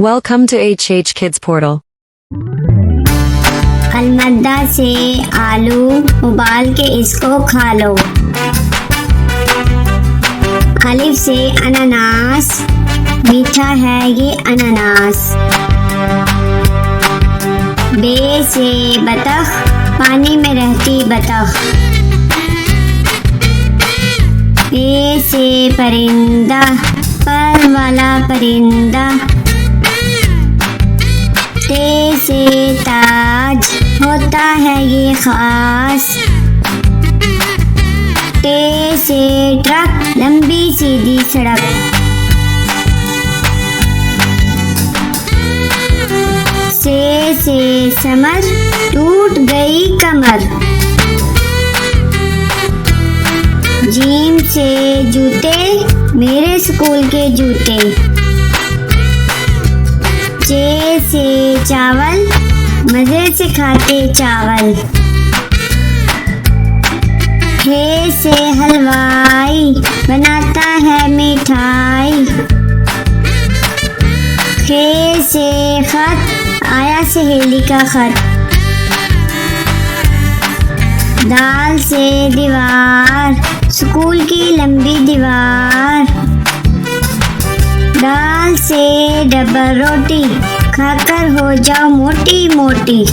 Welcome to HH Kids Portal. अलमद्दा से आलू उबाल के इसको खा लो। अलिफ से अनानास, मीठा है ये अनानास। बे से बतख, पानी में रहती बतख। पे से परिंदा, पर वाला परिंदा। ते से ताज, होता है ये खास। टे से ट्रक, लंबी सीधी सड़क। से समर, टूट गई कमर। जीम से जूते, मेरे स्कूल के जूते। चे से चावल, मजे से खाते चावल। हे से हलवाई, बनाता है मिठाई। खे से खत, आया सहेली का खत। दाल से दीवार, स्कूल की लंबी दीवार। दाल से डबल रोटी, खाकर हो जाओ मोटी मोटी।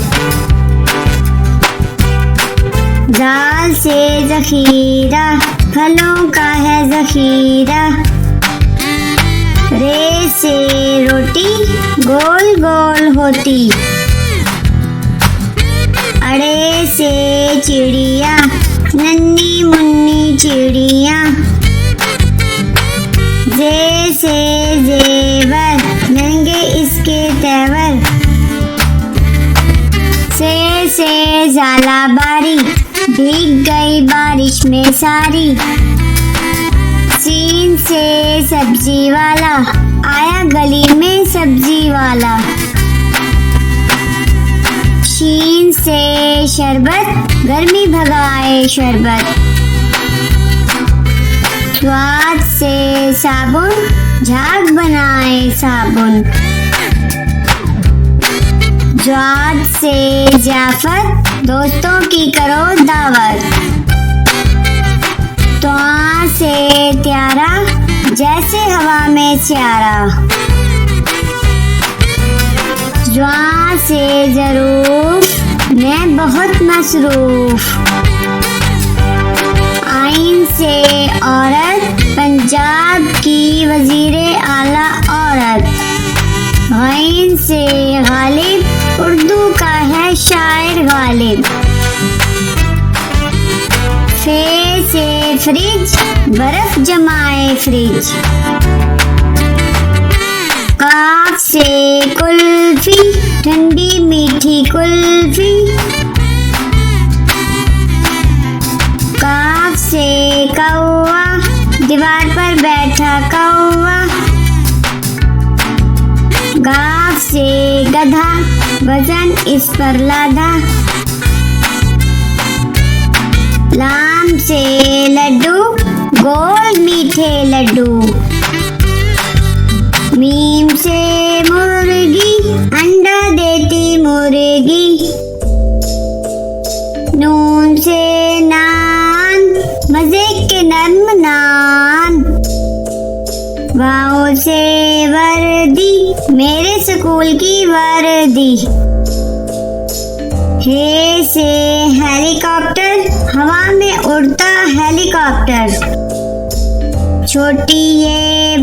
दाल से जखीरा, फलों का है जखीरा। रे से रोटी, गोल गोल होती। अड़े से चिड़िया, नन्ही मुन्नी चिड़िया। जे से जेवर, नंगे इसके तेवर। से जाला बारी, भीग गई बारिश में सारी। सीन से सब्जी वाला, आया गली में सब्जी वाला। शीन से शरबत, गर्मी भगाए शरबत। स्वाद से साबुन, झाग बनाए साबुन। ज्वाद से जाफर, दोस्तों की करो दावत। त्वा से त्यारा, जैसे हवा में स्यारा। ज्वा से जरूफ, मैं बहुत मसरूफ। आइन से औरत, पंजाब की वजीरे आला औरत। गैन से गालिब, उर्दू का है शायर गालिब। फे से फ्रिज, बर्फ जमाए फ्रिज। काफ से कुल्फी, ठंडी मीठी कुल्फी। काफ से कौवा, दीवार पर बैठा कौवा। गाफ से गधा, वजन इस पर लादा। लाम से लड्डू, गोल मीठे लड्डू। मीम से मुर्गी, अंडा देती मुर्गी। नून से नान, मजे के नर्म नान। वाओ से वर्दी, मेरे स्कूल की वर्दी। हे से हेलीकॉप्टर, हवा में उड़ता हेलीकॉप्टर। छोटी ये